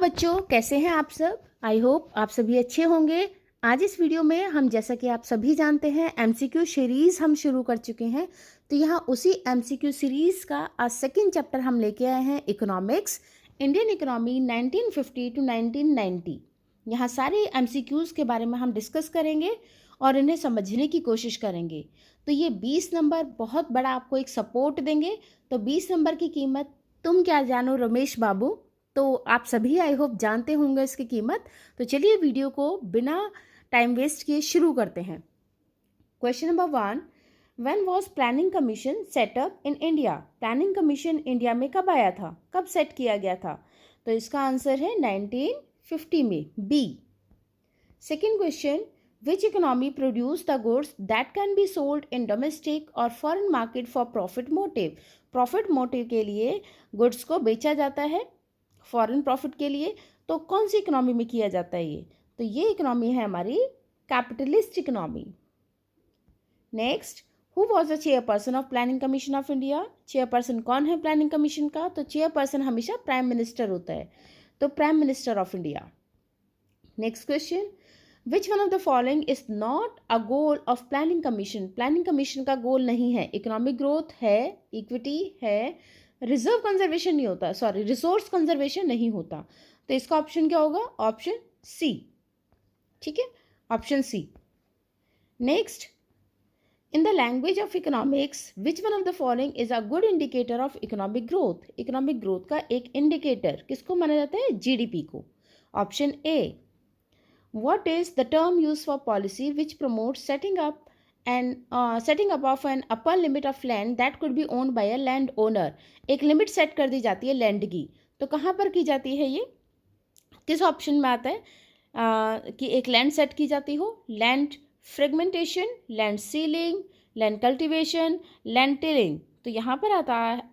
बच्चों, कैसे हैं आप सब। आई होप आप सभी अच्छे होंगे। आज इस वीडियो में हम, जैसा कि आप सभी जानते हैं, एमसीक्यू सीरीज हम शुरू कर चुके हैं। तो यहाँ उसी एमसीक्यू सीरीज का आज सेकंड चैप्टर हम लेके आए हैं, इकोनॉमिक्स, इंडियन इकोनॉमी 1950 टू 1990। यहाँ सारे एमसीक्यूज के बारे में हम डिस्कस करेंगे और इन्हें समझने की कोशिश करेंगे। तो ये 20 नंबर बहुत बड़ा आपको एक सपोर्ट देंगे। तो 20 नंबर की कीमत तुम क्या जानो रमेश बाबू, तो आप सभी आई होप जानते होंगे इसकी कीमत। तो चलिए वीडियो को बिना टाइम वेस्ट किए शुरू करते हैं। Question number 1, when was planning commission setup in India. Planning commission India में कब आया था, कब सेट किया गया था? तो इसका आंसर है 1950 में, B. Second question, which economy produce the goods that can be sold in domestic और foreign market for profit motive. Profit motive के लिए गुड्स को बेचा जाता है फॉरेन प्रॉफिट के लिए। तो कौन सी इकोनॉमी में किया जाता है ये? तो ये इकोनॉमी है हमारी capitalist economy. Next, who was the chairperson of planning commission of India. Chairperson कौन है प्लानिंग कमीशन का? तो चेयरपर्सन हमेशा प्राइम मिनिस्टर होता है, तो prime minister of India. Next question, which one of the following is not a goal of planning commission. Planning commission का गोल नहीं है इकोनॉमिक ग्रोथ है, इक्विटी है, रिजर्व कंजर्वेशन नहीं होता, सॉरी रिसोर्स कंजर्वेशन नहीं होता। तो इसका ऑप्शन क्या होगा? Option C. ठीक है, option C. Next, in the language of economics which one of the following is a good indicator of economic growth. Economic growth का एक इंडिकेटर किसको माना जाता है? जीडीपी को। Option A. What is the term used for policy which promotes setting up of an upper limit of land that could be owned by a landowner? एक limit set कर दी जाती है लैंड की, तो कहाँ पर की जाती है ये? किस ऑप्शन में आता है कि एक लैंड सेट की जाती हो? Land fragmentation, land ceiling, land cultivation, land tilling. तो यहाँ पर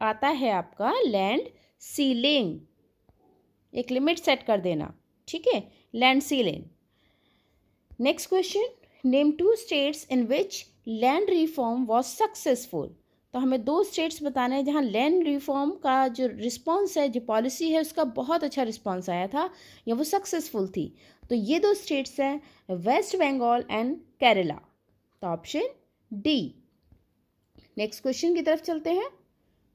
आता है आपका लैंड सीलिंग, एक लिमिट सेट कर देना। ठीक है, land ceiling. Next question, name 2 states in which land reform was successful. तो हमें 2 स्टेट्स बताना है जहाँ लैंड रिफॉर्म का जो रिस्पॉन्स है, जो पॉलिसी है, उसका बहुत अच्छा रिस्पॉन्स आया था या वो सक्सेसफुल थी। तो ये 2 स्टेट्स हैं, वेस्ट बंगाल एंड केरला। तो ऑप्शन डी। नेक्स्ट क्वेश्चन की तरफ चलते हैं।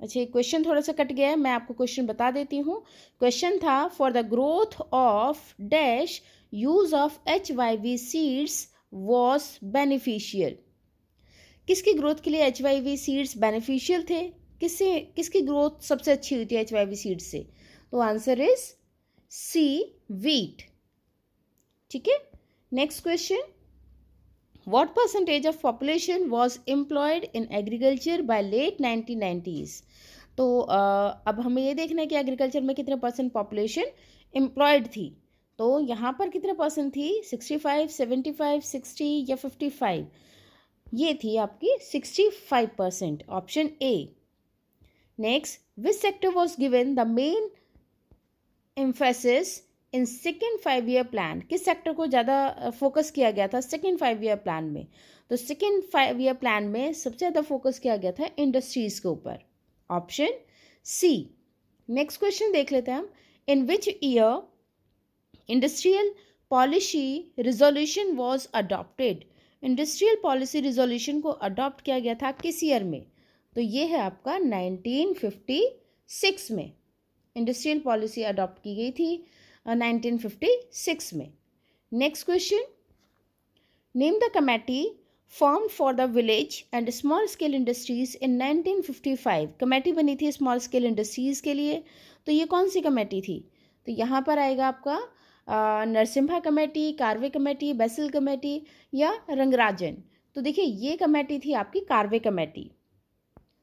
अच्छा, ये क्वेश्चन थोड़ा सा कट गया है, मैं आपको क्वेश्चन बता देती हूँ। क्वेश्चन था, for the growth of dash use of HYV seeds was beneficial. किसकी ग्रोथ के लिए HYV सीड्स बेनिफिशियल थे? किसकी ग्रोथ सबसे अच्छी हुई थी HYV सीड्स से? तो आंसर इज सी, वीट। ठीक है, next question, what percentage of population was employed in agriculture by late 1990s। तो अब हमें ये देखना है कि एग्रीकल्चर में कितने परसेंट पॉपुलेशन एम्प्लॉयड थी। तो यहाँ पर कितने परसेंट थी? 65, 75, 60 या 55? ये थी आपकी 65%, option A. Next, which sector was given the main emphasis in second 5-year plan. किस सेक्टर को ज़्यादा फोकस किया गया था सेकेंड 5-year प्लान में? तो सेकेंड 5-year प्लान में सबसे ज़्यादा फोकस किया गया था इंडस्ट्रीज़ के ऊपर, ऑप्शन सी। नेक्स्ट क्वेश्चन देख लेते हैं हम, in which year industrial policy resolution was adopted. Industrial policy resolution को अडॉप्ट किया गया था किस ईयर में? तो ये है आपका 1956 में इंडस्ट्रियल पॉलिसी अडॉप्ट की गई थी, 1956 में। Next question, name the committee form for the village and small scale industries in 1955। Committee बनी थी स्मॉल स्केल इंडस्ट्रीज के लिए, तो ये कौन सी कमेटी थी? तो यहाँ पर आएगा आपका Narasimha committee, Karve committee, BECIL committee या रंगराजन। तो देखिए, ये कमेटी थी आपकी कार्वे कमेटी,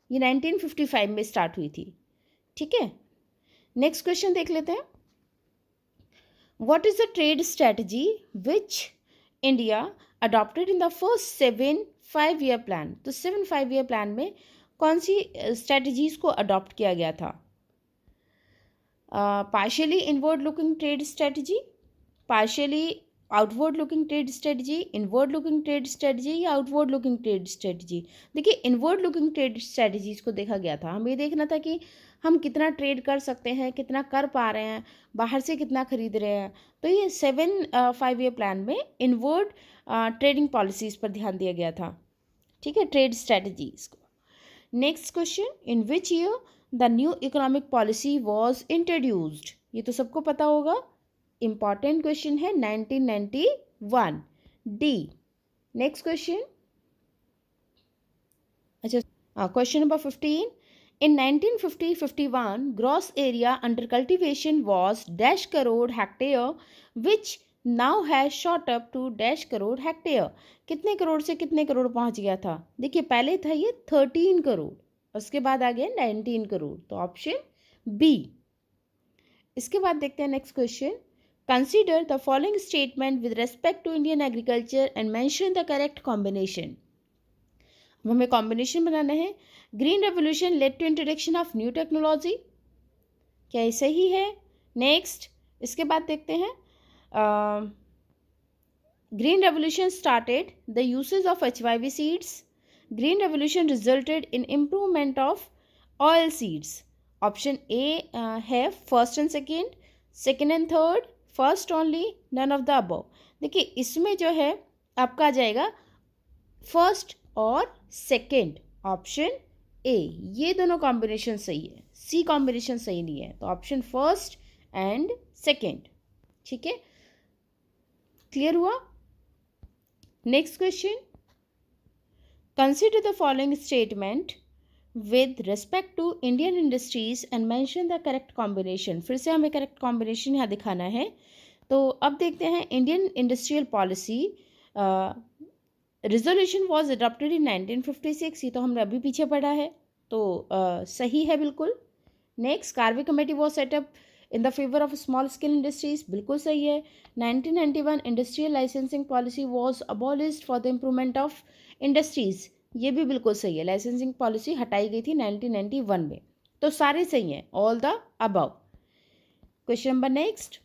ये 1955 में स्टार्ट हुई थी। ठीक है, नेक्स्ट क्वेश्चन देख लेते हैं। What is the trade strategy which India adopted in the first 7 5-year plan. तो 7 5-year प्लान में कौन सी स्ट्रेटजीज को अडॉप्ट किया गया था? Partially inward looking trade strategy, partially outward looking trade strategy, inward looking trade strategy या outward looking trade strategy. देखिए, inward looking trade strategies को देखा गया था। हमें देखना था कि हम कितना ट्रेड कर सकते हैं, कितना कर पा रहे हैं, बाहर से कितना खरीद रहे हैं। तो ये 5 ईयर प्लान में इनवर्ड ट्रेडिंग पॉलिसीज़ पर ध्यान दिया गया था। ठीक है, ट्रेड स्ट्रेटजीज को। Next question, in which year the new economic policy was introduced. ये तो सबको पता होगा, इंपॉर्टेंट क्वेश्चन है, 1991 डी। नेक्स्ट क्वेश्चन, अच्छा question number 15, in 1950-51 gross area under cultivation was dash crore hectare which now has shot up to dash crore hectare। कितने करोड़ से कितने करोड़ पहुंच गया था? देखिए पहले था ये 13 करोड़, उसके बाद आ गया 19 करोड़, तो ऑप्शन बी। इसके बाद देखते हैं next question, consider the following statement with respect to Indian agriculture and mention the correct combination. हमें कॉम्बिनेशन बनाना है। Green revolution led to introduction of new technology, क्या ये सही है? नेक्स्ट, इसके बाद देखते हैं, green revolution started the usage of HYV seeds. Green revolution resulted in improvement of oil seeds. Option A है first and second and third, first only, none of the above. देखिए इसमें जो है आपका आ जाएगा फर्स्ट और सेकेंड, ऑप्शन ए। ये दोनों कॉम्बिनेशन सही है, सी कॉम्बिनेशन सही नहीं है, तो ऑप्शन फर्स्ट एंड सेकेंड। ठीक है, क्लियर हुआ? Next question, consider the following statement with respect to Indian industries and mention the correct combination. फिर से हमें करेक्ट कॉम्बिनेशन यहाँ दिखाना है। तो अब देखते हैं, Indian industrial policy resolution was adopted in 1956, ये तो हमने अभी पीछे पढ़ा है, तो सही है बिल्कुल। Next, Karve committee was setup in the favour of small scale industries, बिल्कुल सही है। 1991 industrial licensing policy was abolished for the improvement of industries, ये भी बिल्कुल सही है। लाइसेंसिंग पॉलिसी हटाई गई थी 1991 में, तो सारे सही हैं, all the above. Question number next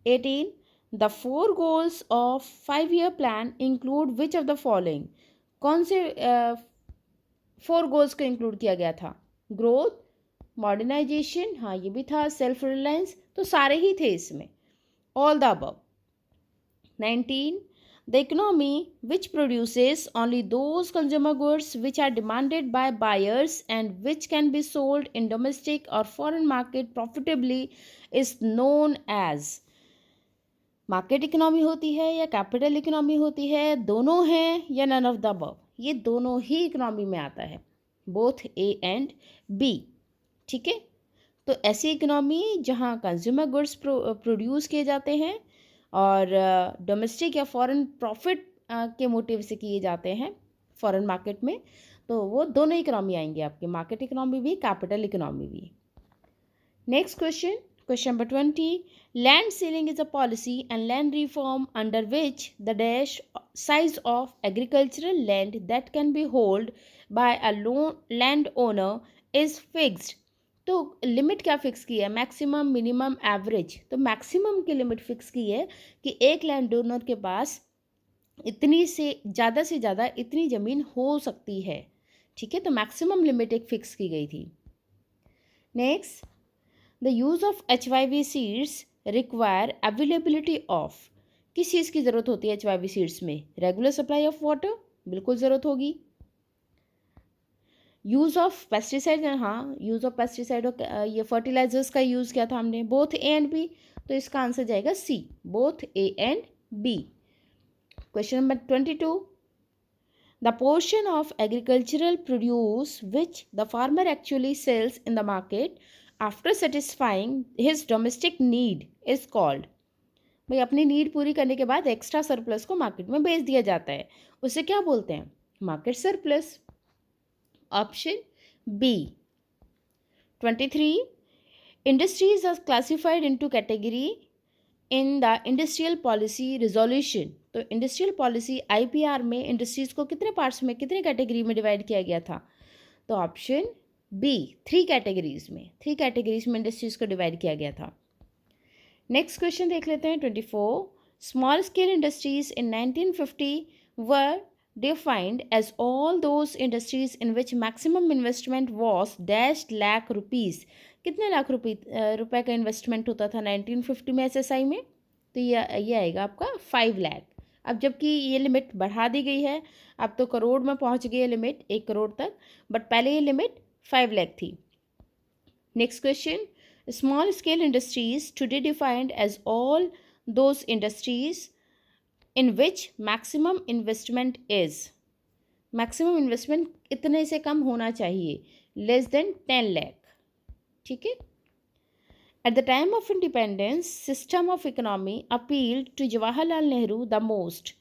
18, the 4 goals of 5-year plan include which of the following। कौन से 4 goals को इंक्लूड किया गया था? ग्रोथ, मॉडर्नाइजेशन, हाँ ये भी था, सेल्फ रिलायंस, तो सारे ही थे इसमें, all the above. 19, the economy which produces only those consumer goods which are demanded by buyers and which can be sold in domestic और foreign market profitably is known as. Market economy होती है या capital economy होती है, दोनों हैं या none of the above? ये दोनों ही इकोनॉमी में आता है, बोथ ए एंड बी। ठीक है, तो ऐसी इकोनॉमी जहाँ कंज्यूमर गुड्स प्रोड्यूस किए जाते हैं और डोमेस्टिक या फॉरेन प्रॉफिट के मोटिव से किए जाते हैं फॉरेन मार्केट में, तो वो दोनों इकोनॉमी आएंगे आपके, मार्केट इकोनॉमी भी, कैपिटल इकोनॉमी भी। Next question, question number 20, land ceiling is a policy and land reform under which the dash size of agricultural land that can be held by a landowner is fixed। तो limit क्या fix की है? Maximum, minimum, average. तो maximum की limit fix की है कि एक लैंड ओनर के पास इतनी से ज़्यादा इतनी ज़मीन हो सकती है। ठीक है, तो मैक्सिमम लिमिट एक फिक्स की गई थी। Next, the use of HYV seeds require availability of, किस चीज़ की ज़रूरत होती है HYV सीड्स में? रेगुलर सप्लाई ऑफ वाटर, बिल्कुल ज़रूरत होगी। यूज़ ऑफ पेस्टिसाइड, हाँ यूज़ ऑफ पेस्टिसाइड और ये फर्टिलाइजर्स का यूज़ किया था हमने, बोथ ए एंड बी, तो इसका आंसर जाएगा C, both A and B. Question number 22, the portion of agricultural produce which the farmer actually sells in the market after satisfying his domestic need is called. भाई अपनी need पूरी करने के बाद extra surplus को market में बेच दिया जाता है, उसे क्या बोलते हैं? Market surplus, option B. 23, industries are classified into category in the industrial policy resolution. तो इंडस्ट्रियल पॉलिसी IPR में इंडस्ट्रीज को कितने पार्ट्स में, कितने कैटेगरी में डिवाइड किया गया था? तो ऑप्शन बी, 3 कैटेगरीज में, 3 कैटेगरीज में इंडस्ट्रीज को डिवाइड किया गया था। नेक्स्ट क्वेश्चन देख लेते हैं 24, small scale industries in 1950 were defined as all those industries in which maximum investment was dash lakh rupees। कितने लाख रुपए का इन्वेस्टमेंट होता था 1950 में एसएसआई में? तो ये आएगा आपका 5 लाख। अब जबकि ये लिमिट बढ़ा दी गई है, अब तो करोड़ में पहुंच गई है लिमिट, 1 करोड़ तक, बट पहले ये लिमिट 5 लाख थी। Next question, small scale industries today defined as all those industries in which maximum investment is. Maximum investment इतने से कम होना चाहिए, लेस देन 10 लाख। ठीक है। At the time of independence, system of economy appealed to Jawaharlal Nehru the most.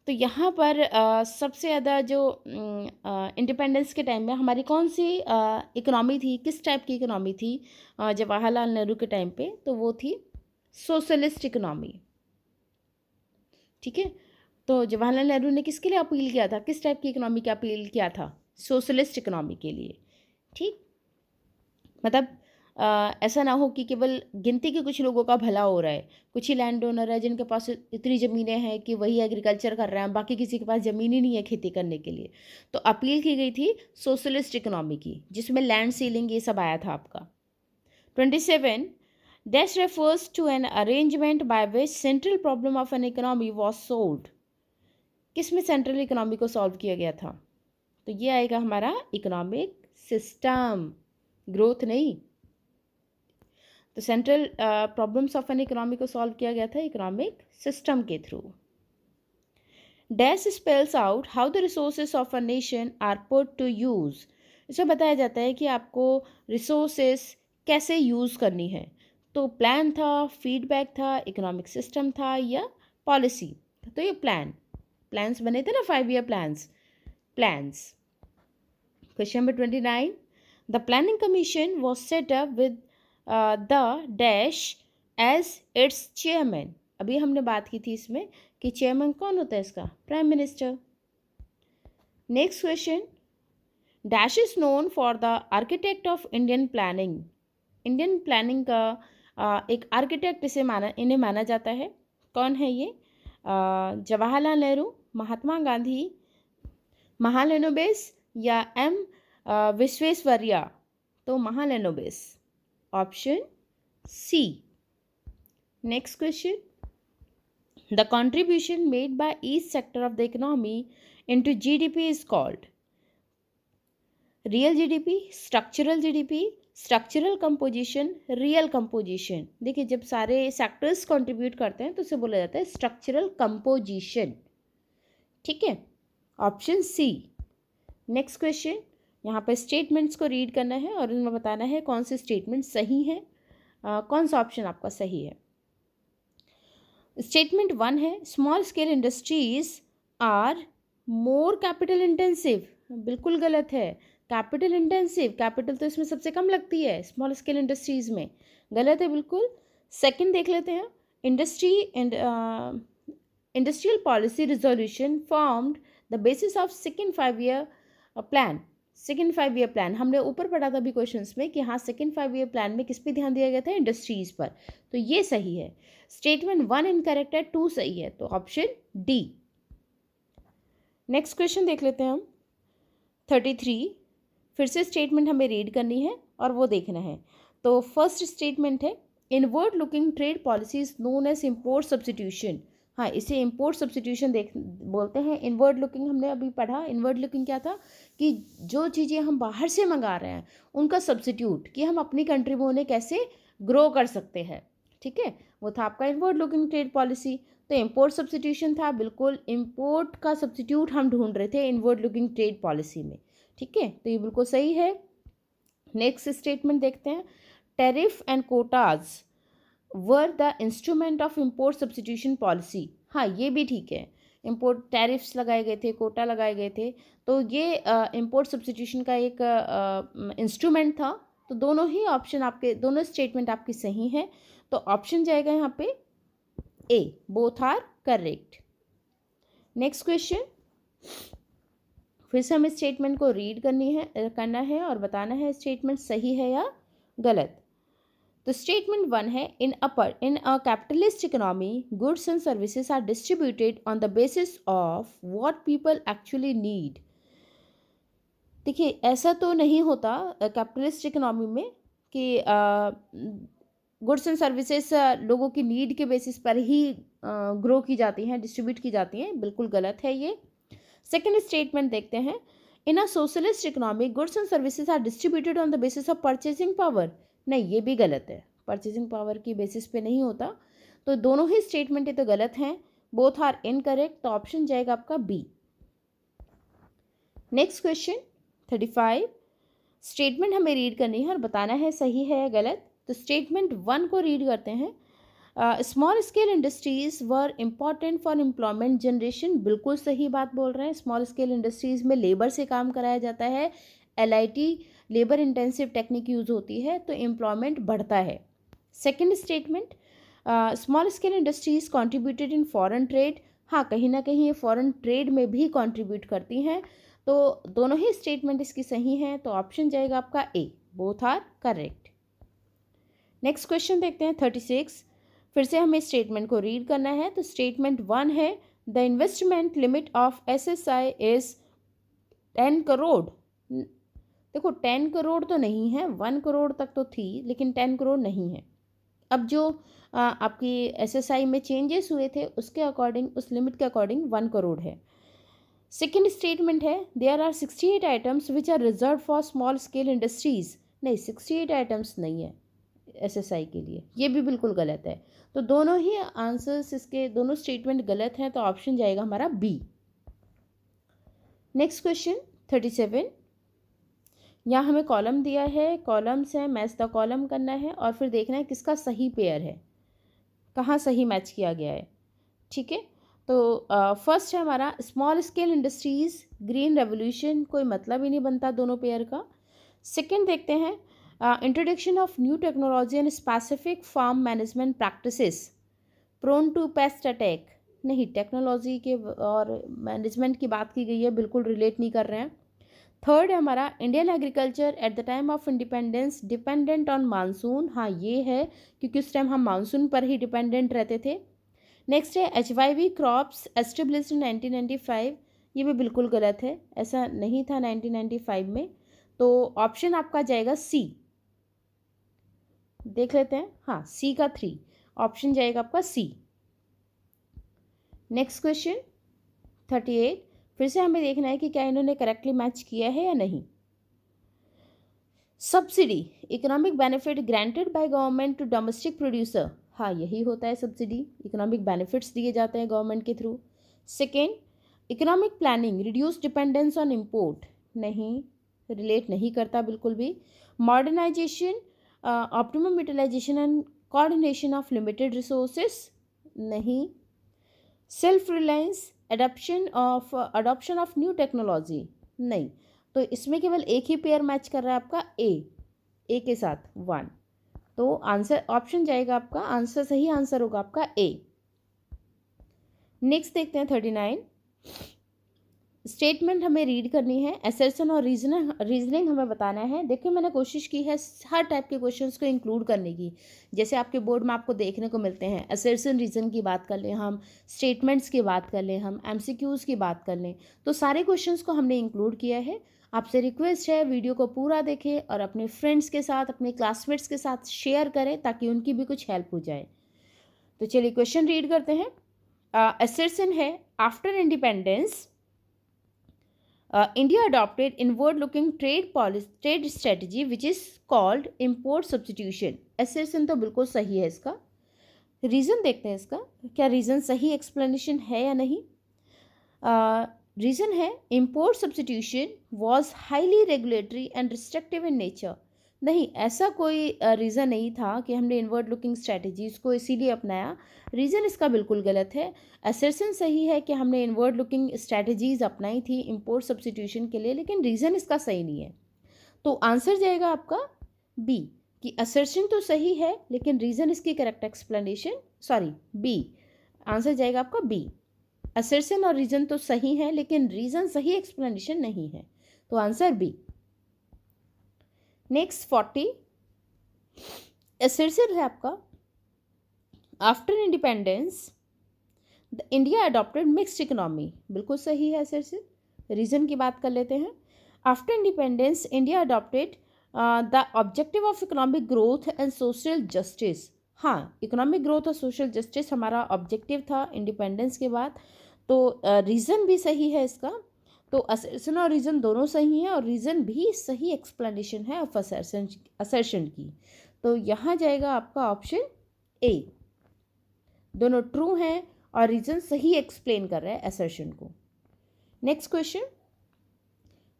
तो यहाँ पर सबसे ज़्यादा जो इंडिपेंडेंस के टाइम में हमारी कौन सी इकोनॉमी थी, किस टाइप की इकोनॉमी थी जवाहरलाल नेहरू के टाइम पे? तो वो थी सोशलिस्ट इकोनॉमी। ठीक है। तो जवाहरलाल नेहरू ने किसके लिए अपील किया था, किस टाइप की इकोनॉमी का अपील किया था? सोशलिस्ट इकोनॉमी के लिए। ठीक, मतलब ऐसा ना हो कि केवल गिनती के कुछ लोगों का भला हो रहा है, कुछ ही लैंड ओनर है जिनके पास इतनी ज़मीनें हैं कि वही एग्रीकल्चर कर रहे हैं, बाकी किसी के पास ज़मीन ही नहीं है खेती करने के लिए। तो अपील की गई थी सोशलिस्ट इकोनॉमी की, जिसमें लैंड सीलिंग ये सब आया था आपका। 27 dash refers to an arrangement by which central problem of an economy was solved. किस में सेंट्रल इकोनॉमी को सॉल्व किया गया था? तो ये आएगा हमारा इकोनॉमिक सिस्टम, ग्रोथ नहीं। तो central problems of an economy को सॉल्व किया गया था इकोनॉमिक सिस्टम के through. Dash spells out how the resources of a nation are put to use. इसमें बताया जाता है कि आपको रिसोर्सेज कैसे यूज़ करनी है। तो प्लान था, फीडबैक था, इकोनॉमिक सिस्टम था या पॉलिसी? तो ये प्लान्स बने थे ना, 5 year plans. Question number 29, the planning commission was set up with the dash as its chairman. अभी हमने बात की थी इसमें कि चेयरमैन कौन होता है इसका? Prime minister. Next question, dash is known for the architect of Indian planning. Indian planning का एक आर्किटेक्ट इन्हें माना जाता है। कौन है ये? जवाहरलाल नेहरू, महात्मा गांधी, महालनोबिस या एम विश्वेश्वरैया? तो Mahalanobis, option C. Next question, the contribution made by each sector of the economy into GDP is called real GDP, structural GDP, structural composition, real composition. देखिए, जब सारे सेक्टर्स कंट्रीब्यूट करते हैं तो उसे बोला जाता है स्ट्रक्चरल कंपोजिशन। ठीक है, ऑप्शन सी। नेक्स्ट क्वेश्चन, यहाँ पर स्टेटमेंट्स को रीड करना है और इनमें बताना है कौन से स्टेटमेंट सही है, कौन सा ऑप्शन आपका सही है। स्टेटमेंट 1 है, small scale industries are more capital intensive. बिल्कुल गलत है। कैपिटल इंटेंसिव, कैपिटल तो इसमें सबसे कम लगती है स्मॉल स्केल इंडस्ट्रीज में, गलत है बिल्कुल। सेकंड देख लेते हैं, industrial policy resolution formed the basis of second 5 year plan. Second 5 year plan हमने ऊपर पढ़ा था अभी क्वेश्चंस में कि हाँ, सेकेंड 5 ईयर प्लान में किस पे ध्यान दिया गया था? इंडस्ट्रीज पर। तो ये सही है। स्टेटमेंट 1 इनकरेक्ट है, 2 सही है, तो ऑप्शन डी। नेक्स्ट क्वेश्चन देख लेते हैं हम, 33। फिर से स्टेटमेंट हमें रीड करनी है और वो देखना है। तो फर्स्ट स्टेटमेंट है, inward looking trade policy is known as import substitution. हाँ, इसे इम्पोर्ट सब्सटीट्यूशन बोलते हैं। इनवर्ड लुकिंग हमने अभी पढ़ा। इनवर्ड लुकिंग क्या था कि जो चीज़ें हम बाहर से मंगा रहे हैं उनका सब्सटीट्यूट, कि हम अपनी कंट्री में उन्हें कैसे ग्रो कर सकते हैं। ठीक है, वो था आपका इनवर्ड लुकिंग ट्रेड पॉलिसी। तो इम्पोर्ट सब्सटीट्यूशन था, बिल्कुल इम्पोर्ट का सब्सटीट्यूट हम ढूंढ रहे थे इनवर्ड लुकिंग ट्रेड पॉलिसी में। ठीक है, तो ये बिल्कुल सही है। नेक्स्ट स्टेटमेंट देखते हैं, tariff and Kota's were the instrument of import substitution policy. हाँ, ये भी ठीक है। इम्पोर्ट टैरिफ्स लगाए गए थे, कोटा लगाए गए थे, तो ये इम्पोर्ट सब्सटीट्यूशन का एक इंस्ट्रूमेंट था। तो दोनों ही ऑप्शन आपके, दोनों स्टेटमेंट आपकी सही हैं। तो ऑप्शन जाएगा यहाँ पे A, both are correct. Next question, फिर से हमें स्टेटमेंट को रीड करना है और बताना है स्टेटमेंट सही है या गलत। तो स्टेटमेंट 1 है, in a capitalist economy goods and services are distributed on the basis of what people actually need. देखिए, ऐसा तो नहीं होता कैपिटलिस्ट इकोनॉमी में कि गुड्स एंड सर्विसेज लोगों की नीड के बेसिस पर ही ग्रो की जाती हैं, डिस्ट्रीब्यूट की जाती हैं, बिल्कुल गलत है ये। सेकेंड स्टेटमेंट देखते हैं, in a socialist economy goods and services are distributed on the basis of purchasing power. नहीं, ये भी गलत है, परचेजिंग पावर की बेसिस पे नहीं होता। तो दोनों ही स्टेटमेंट ये तो गलत हैं, बोथ आर इनकरेक्ट, तो ऑप्शन जाएगा आपका बी। नेक्स्ट क्वेश्चन 35, स्टेटमेंट हमें रीड करनी है और बताना है सही है या गलत। तो स्टेटमेंट 1 को रीड करते हैं, small scale industries were important for employment generation. बिल्कुल सही बात बोल रहे हैं, स्मॉल स्केल इंडस्ट्रीज में लेबर से काम कराया जाता है, LIT labour intensive technique use होती है, तो एम्प्लॉयमेंट बढ़ता है। Second statement, small scale industries contributed in foreign trade. हाँ, कहीं ना कहीं ये फॉरेन ट्रेड में भी कॉन्ट्रीब्यूट करती हैं, तो दोनों ही स्टेटमेंट इसकी सही हैं, तो ऑप्शन जाएगा आपका A, both are correct. Next question देखते हैं 36, फिर से हमें स्टेटमेंट को रीड करना है। तो स्टेटमेंट 1 है, the investment limit of SSI is 10 crore. देखो 10 करोड़ तो नहीं है, 1 करोड़ तक तो थी, लेकिन 10 करोड़ नहीं है। अब जो आपकी SSI में चेंजेस हुए थे उसके अकॉर्डिंग, उस लिमिट के अकॉर्डिंग 1 करोड़ है। सेकेंड स्टेटमेंट है, there are 68 items which are reserve for small scale industries. नहीं, 68 आइटम्स नहीं है SSI के लिए, ये भी बिल्कुल गलत है। तो दोनों ही आंसर्स, इसके दोनों स्टेटमेंट गलत हैं, तो ऑप्शन जाएगा हमारा बी। नेक्स्ट क्वेश्चन 37, यहाँ हमें कॉलम दिया है, कॉलम्स हैं, मैच द कॉलम करना है और फिर देखना है किसका सही पेयर है, कहाँ सही मैच किया गया है। ठीक है, तो फर्स्ट है हमारा small scale industries green revolution, कोई मतलब ही नहीं बनता दोनों पेयर का। सेकेंड देखते हैं, introduction of new technology and specific farm management practices prone to pest attack. नहीं, टेक्नोलॉजी के और मैनेजमेंट की बात की गई है, बिल्कुल रिलेट नहीं कर रहे हैं। थर्ड है हमारा, Indian agriculture at the time of independence dependent on monsoon. हाँ, ये है, क्योंकि उस टाइम हम मानसून पर ही डिपेंडेंट रहते थे। नेक्स्ट है HYV क्रॉप्स एस्टेब्लिश्ड इन 1995। ये भी बिल्कुल गलत है, ऐसा नहीं था 1995 में, तो ऑप्शन आपका जाएगा सी। देख लेते हैं, हाँ, सी का 3, ऑप्शन जाएगा आपका सी। नेक्स्ट क्वेश्चन 38, फिर से हमें देखना है कि क्या इन्होंने करेक्टली मैच किया है या नहीं। Subsidy, economic benefit granted by government to domestic producer. हाँ, यही होता है सब्सिडी, इकोनॉमिक बेनिफिट्स दिए जाते हैं गवर्नमेंट के थ्रू। Second, economic planning reduce dependence on import. नहीं, रिलेट नहीं करता बिल्कुल भी। Modernisation, optimum utilisation and coordination of limited resources. नहीं। Self reliance, adoption of new technology. नहीं, तो इसमें केवल एक ही पेयर मैच कर रहा है आपका ए के साथ 1, तो आंसर ऑप्शन जाएगा आपका, आंसर सही आंसर होगा आपका ए। नेक्स्ट देखते हैं 39, स्टेटमेंट हमें रीड करनी है, असर्शन और रीजनिंग हमें बताना है। देखिए, मैंने कोशिश की है हर टाइप के क्वेश्चंस को इंक्लूड करने की, जैसे आपके बोर्ड में आपको देखने को मिलते हैं। असर्शन रीजन की बात कर लें हम, स्टेटमेंट्स की बात कर लें हम, MCQs की बात कर लें, तो सारे क्वेश्चंस को हमने इंक्लूड किया है। आपसे रिक्वेस्ट है वीडियो को पूरा देखें और अपने फ्रेंड्स के साथ, अपने क्लासमेट्स के साथ शेयर करें ताकि उनकी भी कुछ हेल्प हो जाए। तो चलिए क्वेश्चन रीड करते हैं। असर्शन है, after independence India adopted inward-looking trade strategy which is called import substitution. Assertion तो बिल्कुल सही है इसका। रीज़न देखते हैं इसका, क्या रीज़न सही एक्सप्लेनेशन है या नहीं। रीज़न है, import substitution was highly regulatory and restrictive in nature. नहीं, ऐसा कोई रीज़न नहीं था कि हमने इनवर्ड लुकिंग स्ट्रैटेजीज़ को इसीलिए अपनाया। रीज़न इसका बिल्कुल गलत है। असर्शन सही है कि हमने इनवर्ड लुकिंग स्ट्रैटेजीज़ अपनाई थी इंपोर्ट सब्स्टिट्यूशन के लिए, लेकिन रीज़न इसका सही नहीं है। तो आंसर जाएगा आपका बी, कि असर्शन तो सही है लेकिन रीज़न इसकी correct explanation, sorry B, answer जाएगा आपका बी। असर्शन और रीज़न तो सही है लेकिन रीज़न सही एक्सप्लेनेशन नहीं है, तो आंसर बी। नेक्स्ट 40, असर्शन है आपका, after independence the India adopted mixed economy. बिल्कुल सही है असर्शन। रीज़न की बात कर लेते हैं। After independence India adopted the objective of economic growth and social justice. हाँ, इकोनॉमिक ग्रोथ और सोशल जस्टिस हमारा ऑब्जेक्टिव था इंडिपेंडेंस के बाद। तो रीज़न भी सही है इसका। तो असर्शन और रीज़न दोनों सही हैं, और रीज़न भी सही एक्सप्लेनेशन है ऑफ असर्शन की। तो यहाँ जाएगा आपका ऑप्शन ए। दोनों ट्रू हैं और रीज़न सही एक्सप्लेन कर रहा है असर्शन को। नेक्स्ट क्वेश्चन,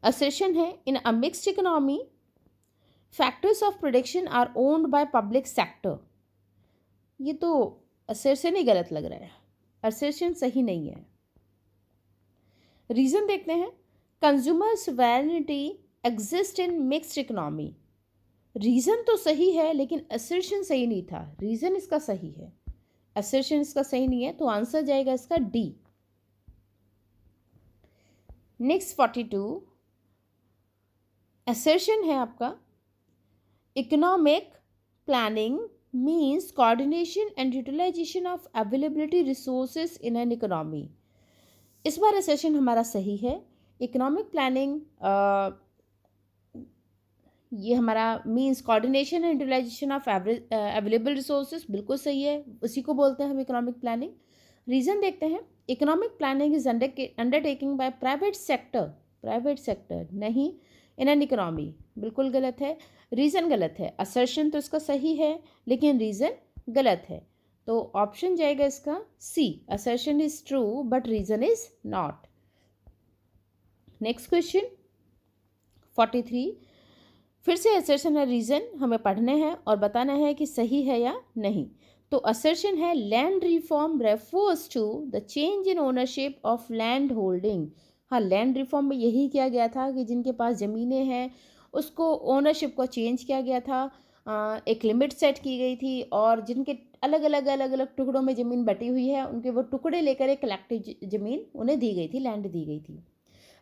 असर्शन है in a mixed economy factors of production are owned by public sector. ये तो असर्शन ही गलत लग रहा है, असर्शन सही नहीं है। रीज़न देखते हैं, consumer sovereignty exist in mixed economy. Reason तो सही है लेकिन असर्शन सही नहीं था, रीज़न इसका सही है, असर्शन इसका सही नहीं है। तो आंसर जाएगा इसका डी। नेक्स्ट 42, असर्शन है आपका economic planning means coordination and utilisation of availability resources in an economy. इस बार असर्शन हमारा सही है। इकोनॉमिक प्लानिंग ये हमारा means coordination and utilisation of available resources, बिल्कुल सही है, उसी को बोलते हैं हम इकोनॉमिक प्लानिंग। रीज़न देखते हैं, economic planning is undertaking by private sector नहीं इन एन इकोनॉमी, बिल्कुल गलत है। रीज़न गलत है, असर्शन तो इसका सही है लेकिन रीज़न गलत है। तो ऑप्शन जाएगा इसका C, assertion is true but reason is not. Next question 43, फिर से असर्शन है रीज़न हमें पढ़ने हैं और बताना है कि सही है या नहीं। तो असर्शन है land reform refers to the change in ownership of land holding. हाँ, लैंड रिफॉर्म में यही किया गया था कि जिनके पास ज़मीनें हैं उसको ओनरशिप को चेंज किया गया था। एक लिमिट सेट की गई थी और जिनके अलग अलग टुकड़ों में ज़मीन बटी हुई है उनके वो टुकड़े लेकर एक कलेक्टिव ज़मीन उन्हें दी गई थी, लैंड दी गई थी।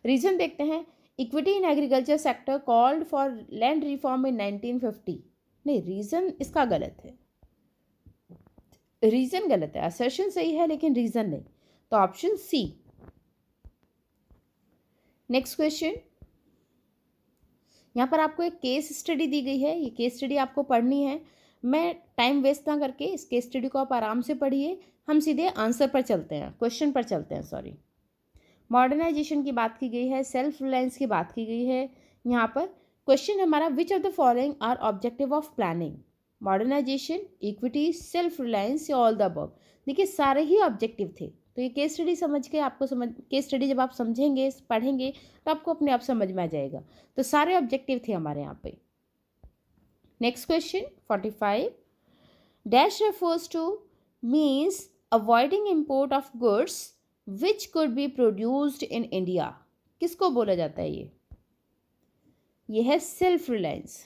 रीज़न देखते हैं, equity in agriculture sector called for land reform in 1950। नहीं, रीज़न इसका गलत है, रीज़न गलत है, असर्शन सही है लेकिन रीज़न नहीं। तो ऑप्शन सी। नेक्स्ट क्वेश्चन, यहाँ पर आपको एक केस स्टडी दी गई है, ये केस स्टडी आपको पढ़नी है। मैं टाइम वेस्ट ना करके इस केस स्टडी को आप आराम से पढ़िए, हम सीधे आंसर पर चलते हैं, क्वेश्चन पर चलते हैं, सॉरी। मॉडर्नाइजेशन की बात की गई है, सेल्फ रिलायंस की बात की गई है। यहाँ पर क्वेश्चन हमारा, which of the following are objective of planning? Modernisation, equity, self reliance या ऑल द अबव? देखिए सारे ही ऑब्जेक्टिव थे। तो ये केस स्टडी समझ के आपको केस स्टडी जब आप समझेंगे पढ़ेंगे तो आपको अपने आप समझ में आ जाएगा। तो सारे ऑब्जेक्टिव थे हमारे यहाँ पे। Next question 45, dash refers two means avoiding import of goods which could be produced in India. किसको बोला जाता है ये है सेल्फ रिलायंस।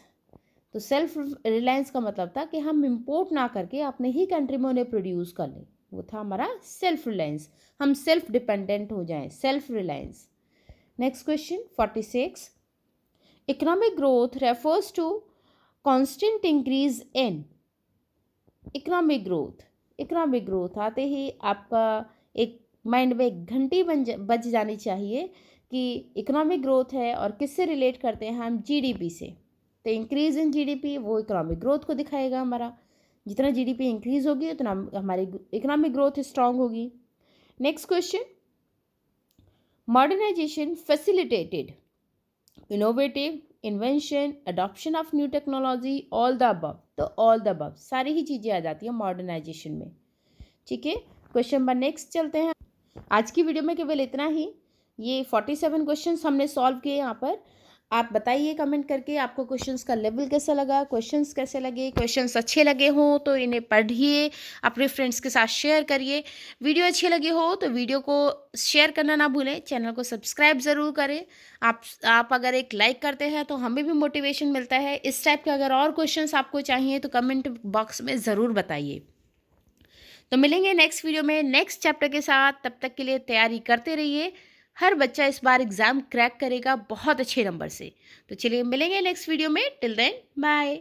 तो सेल्फ रिलायंस का मतलब था कि हम इंपोर्ट ना करके अपने ही कंट्री में उन्हें प्रोड्यूस कर लें, वो था हमारा सेल्फ रिलायंस, हम सेल्फ डिपेंडेंट हो जाएं, self reliance. Next question 46, economic growth refers to constant increase in. Economic growth आते ही आपका एक माइंड में एक घंटी बज जानी चाहिए कि इकोनॉमिक ग्रोथ है और किससे रिलेट करते हैं हम? जीडीपी से। तो इंक्रीज इन जीडीपी वो इकोनॉमिक ग्रोथ को दिखाएगा हमारा। जितना जीडीपी इंक्रीज होगी उतना हमारी इकोनॉमिक ग्रोथ स्ट्रांग होगी। Next question, modernisation facilitated innovative invention, adoption of new technology, all the above. तो ऑल द अबव सारी ही चीज़ें आ जाती हैं मॉडर्नाइजेशन में। ठीक है, क्वेश्चन नंबर नेक्स्ट चलते हैं। आज की वीडियो में केवल इतना ही। ये 47 क्वेश्चंस हमने सॉल्व किए यहाँ पर। आप बताइए कमेंट करके आपको क्वेश्चंस का लेवल कैसा लगा, क्वेश्चंस कैसे लगे। क्वेश्चंस अच्छे लगे हों तो इन्हें पढ़िए, अपने फ्रेंड्स के साथ शेयर करिए। वीडियो अच्छी लगी हो तो वीडियो को शेयर करना ना भूलें, चैनल को सब्सक्राइब ज़रूर करें। आप अगर एक लाइक करते हैं तो हमें भी मोटिवेशन मिलता है। इस टाइप के अगर और क्वेश्चंस आपको चाहिए तो कमेंट बॉक्स में ज़रूर बताइए। तो मिलेंगे नेक्स्ट वीडियो में नेक्स्ट चैप्टर के साथ। तब तक के लिए तैयारी करते रहिए। हर बच्चा इस बार एग्ज़ाम क्रैक करेगा बहुत अच्छे नंबर से। तो चलिए मिलेंगे नेक्स्ट वीडियो में। Till then bye.